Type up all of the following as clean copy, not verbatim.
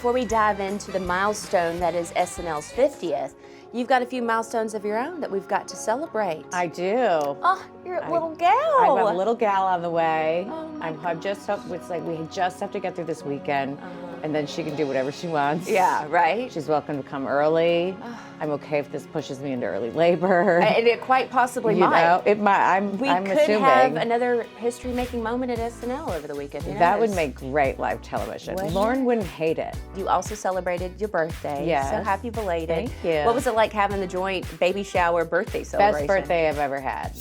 before we dive into the milestone that is SNL's 50th, you've got a few milestones of your own that we've got to celebrate. I do. Oh, you're a little gal. I have a little gal on the way. Oh I'm just hope it's like we just have to get through this weekend, and then she can do whatever she wants. Yeah, right? She's welcome to come early. I'm okay if this pushes me into early labor. And it quite possibly You might. know, it might. I'm could assuming. have another history-making moment at SNL over the weekend. Who That would knows? make great live television. Wouldn't Lauren wouldn't hate it. You also celebrated your birthday. Yes. So happy belated. Thank you. What was it like having the joint baby shower birthday celebration? Best birthday I've ever had.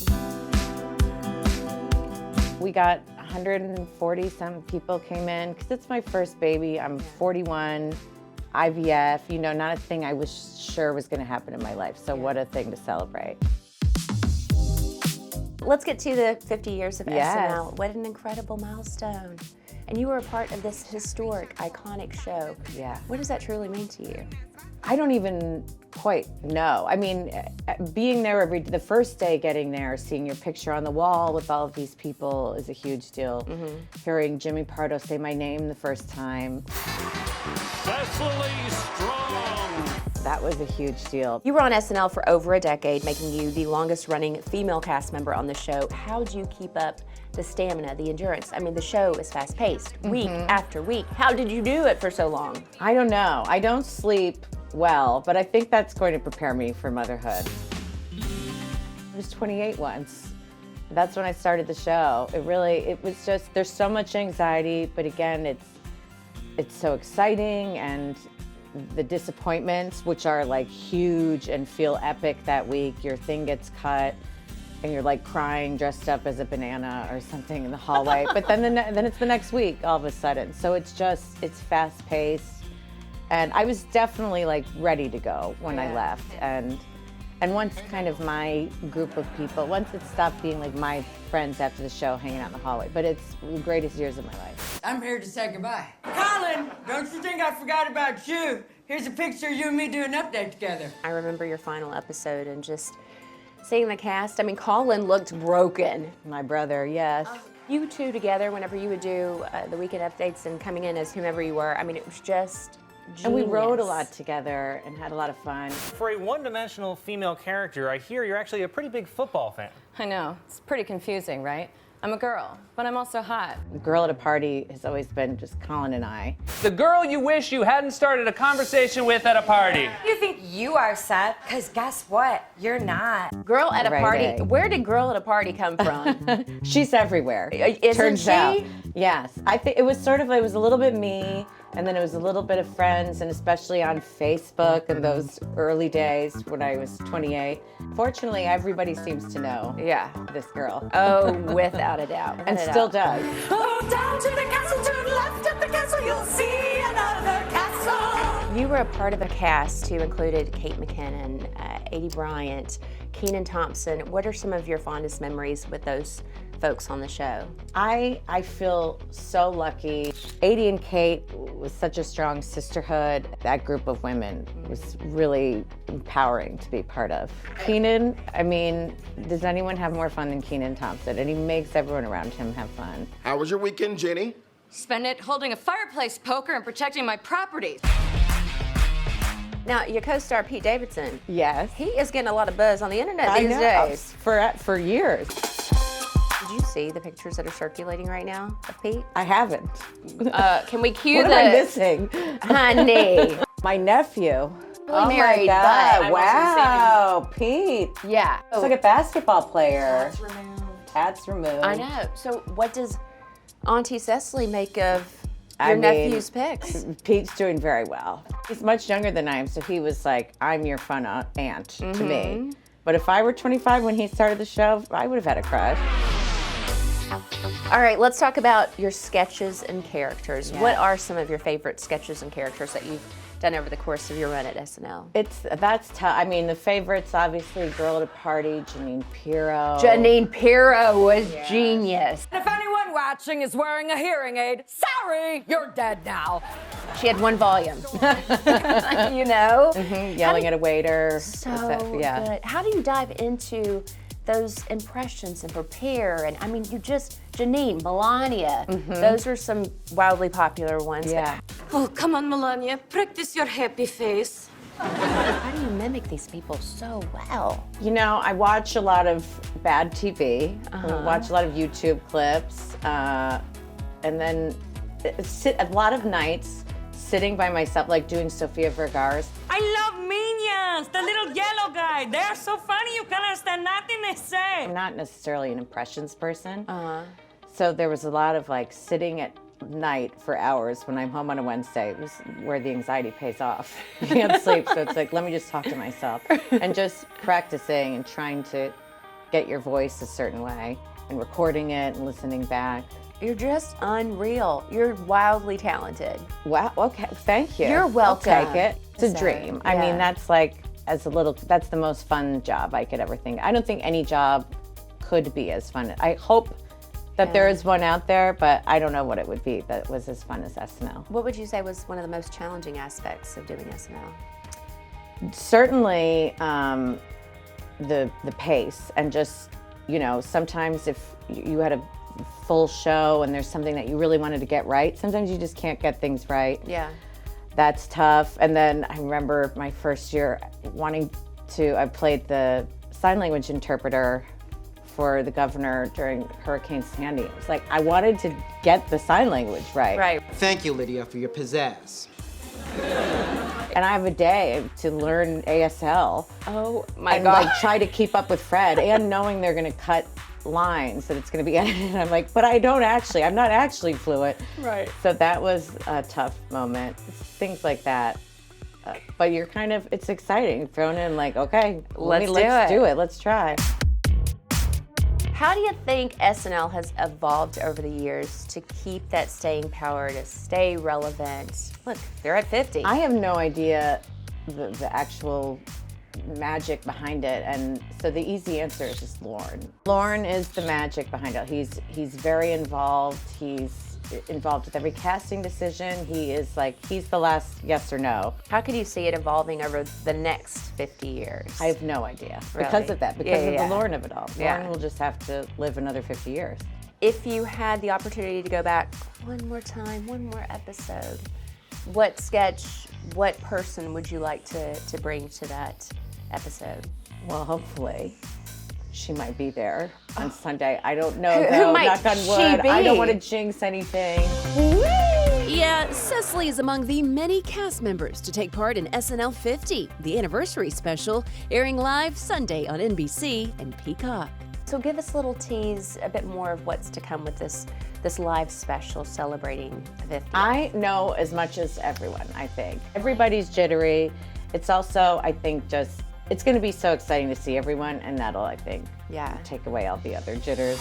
We got 140 some people came in because it's my first baby. I'm 41, IVF, you know, not a thing I was sure was going to happen in my life. So what a thing to celebrate. Let's get to the 50 years of Yes. SNL. What an incredible milestone. And you were a part of this historic, iconic show. Yeah. What does that truly mean to you? I don't even quite know. I mean, being there the first day, getting there, seeing your picture on the wall with all of these people is a huge deal. Hearing Jimmy Pardo say my name the first time, Cecily Strong. that was a huge deal. You were on SNL for over a decade, making you the longest running female cast member on the show. How do you keep up the stamina, the endurance? I mean, the show is fast paced, week after week. How did you do it for so long? I don't know. I don't sleep well, but I think that's going to prepare me for motherhood. I was 28 once. That's when I started the show. It was just, there's so much anxiety, but again, it's so exciting, and the disappointments, which are like huge and feel epic that week. Your thing gets cut and you're like crying dressed up as a banana or something in the hallway. But then then it's the next week all of a sudden. So it's fast paced. And I was definitely like ready to go when I left. And once kind of my group of people, once it stopped being like my friends after the show hanging out in the hallway, but it's the greatest years of my life. I'm here to say goodbye. Colin, don't you think I forgot about you? Here's a picture of you and me doing an update together. I remember your final episode and just seeing the cast. I mean, Colin looked broken. My brother, yes. You two together, whenever you would do the weekend updates and coming in as whomever you were, I mean, it was just genius. And we rode a lot together and had a lot of fun. For a one-dimensional female character, I hear you're actually a pretty big football fan. I know. It's pretty confusing, right? I'm a girl, but I'm also hot. The girl at a party has always been just Colin and I. The girl you wish you hadn't started a conversation with at a party. You think you are, Seth? Because guess what? You're not. Girl at a Right, party. right. Where did girl at a party come from? She's everywhere. Isn't Turns she? out. Yes. I think it was a little bit me, and then it was a little bit of friends, and especially on Facebook in those early days when I was 28. Fortunately, everybody seems to know this girl. Oh, without a doubt. And Without a still doubt. does. Oh, down to the castle, turn left at the castle, you'll see another castle. You were a part of a cast who included Kate McKinnon, Adie Bryant, Kenan Thompson. What are some of your fondest memories with those folks on the show? I feel so lucky. Adie and Kate was such a strong sisterhood. That group of women was really empowering to be part of. Kenan, I mean, does anyone have more fun than Kenan Thompson? And he makes everyone around him have fun. How was your weekend, Jenny? Spend it holding a fireplace poker and protecting my property. Now, your co-star Pete Davidson, Yes. he is getting a lot of buzz on the internet these I know. days. For years. Did you see the pictures that are circulating right now of Pete? I haven't. Can we cue What the am I missing? honey? My nephew. Oh married, my but- God! Wow, Pete. Yeah. It's like a basketball player. Tats removed. I know. So what does Auntie Cecily make of I your mean, nephew's pics? Pete's doing very well. He's much younger than I am, so he was like, I'm your fun aunt to me. But if I were 25 when he started the show, I would have had a crush. All right, let's talk about your sketches and characters. What are some of your favorite sketches and characters that you've done over the course of your run at SNL? That's tough. I mean, the favorites, obviously, Girl at a Party, Janine Pirro. Janine Pirro was genius. If anyone watching is wearing a hearing aid, sorry, you're dead now. She had one volume, you know? Yelling at a waiter. So good. How do you dive into those impressions and prepare? And I mean, Janine, Melania, those are some wildly popular ones. Yeah. Oh, come on, Melania. Practice your happy face. How do you mimic these people so well? You know, I watch a lot of bad TV. I watch a lot of YouTube clips, and then sit a lot of nights sitting by myself, like doing Sofia Vergara's. I love Minions, the little yellow guy. They are so funny, you can't understand nothing they say. I'm not necessarily an impressions person, so there was a lot of like sitting at night for hours when I'm home on a Wednesday. It was where the anxiety pays off. You can't sleep, so it's like, let me just talk to myself. And just practicing and trying to get your voice a certain way and recording it and listening back. You're just unreal. You're wildly talented. Wow, okay, thank you. You're welcome. I'll take it. It's a So, dream. I yeah. mean, that's like, that's the most fun job I could ever think. I don't think any job could be as fun. I hope that there is one out there, but I don't know what it would be that was as fun as SNL. What would you say was one of the most challenging aspects of doing SNL? Certainly the pace, and just, you know, sometimes if you had a full show and there's something that you really wanted to get right, sometimes you just can't get things right. Yeah. That's tough. And then I remember my first year I played the sign language interpreter for the governor during Hurricane Sandy. It was like, I wanted to get the sign language right. Right. Thank you, Lydia, for your pizzazz. And I have a day to learn ASL. Oh my and God. like try to keep up with Fred, and knowing they're gonna cut lines, that it's gonna be edited. I'm like, but I'm not actually fluent. Right. So that was a tough moment. It's things like that. But you're kind of, it's exciting. Thrown in like, okay, let's do it. Let's try. How do you think SNL has evolved over the years to keep that staying power, to stay relevant? Look, they're at 50. I have no idea the actual magic behind it, and so the easy answer is just Lorne. Lorne is the magic behind it. He's very involved. He's involved with every casting decision. He's the last yes or no. How could you see it evolving over the next 50 years? I have no idea Really? because of that, because of Yeah. the Lorne of it all. Yeah. Lorne will just have to live another 50 years. If you had the opportunity to go back one more time, one more episode, what sketch, what person would you like to bring to that episode? Well, hopefully she might be there on Sunday. I don't know, Who though. might Knock on she wood. be? I don't want to jinx anything. Yeah, Cecily is among the many cast members to take part in SNL 50, the anniversary special, airing live Sunday on NBC and Peacock. So give us a little tease, a bit more of what's to come with this live special celebrating 50. I know as much as everyone, I think. Everybody's jittery. It's also, I think, it's going to be so exciting to see everyone, and that'll, I think, take away all the other jitters.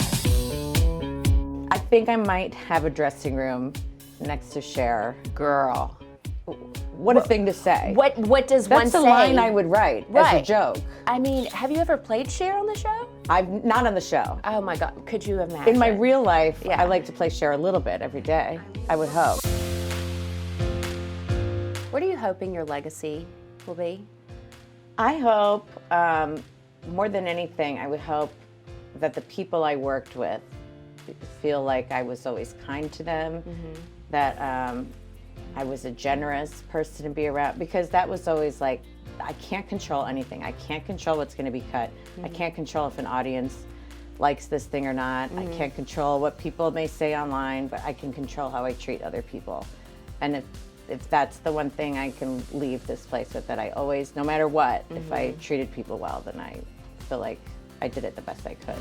I think I might have a dressing room next to Cher. Girl. What a thing to say. What does one say? That's the line I would write as a joke. I mean, have you ever played Cher on the show? I've not on the show. Oh my God, could you imagine? In my real life, Yeah. I like to play Cher a little bit every day, I would hope. What are you hoping your legacy will be? I hope, more than anything, I would hope that the people I worked with feel like I was always kind to them, that I was a generous person to be around, because that was always like, I can't control anything. I can't control what's going to be cut. I can't control if an audience likes this thing or not. I can't control what people may say online, but I can control how I treat other people. And if that's the one thing I can leave this place with, that I always, no matter what, if I treated people well, then I feel like I did it the best I could.